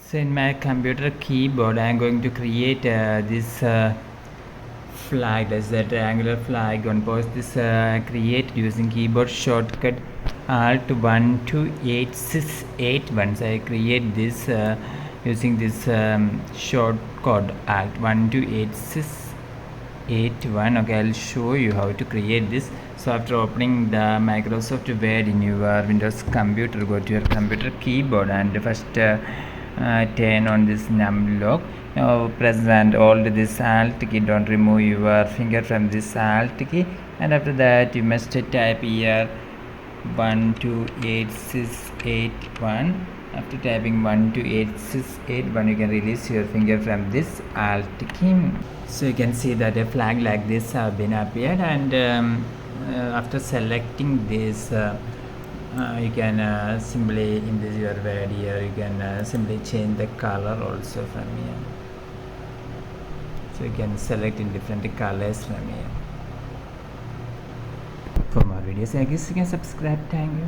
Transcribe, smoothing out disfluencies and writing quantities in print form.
So in my computer keyboard I am going to create this flag, that's the triangular flag. On pause this create using keyboard shortcut alt 12861. So I create this using this short code alt 12861. Okay, I'll show you how to create this. So after opening the Microsoft Word in your Windows computer, go to your computer keyboard and first turn on this num lock. Now press and hold this alt key. Don't remove your finger from this alt key, and after that you must type here 128681. After typing 128681, you can release your finger from this alt key. So you can see that a flag like this have been appeared, and after selecting this you can simply in this your word here you can simply change the color also from here. So you can select in different colors from here. For more videos like this, you can subscribe. Thank you.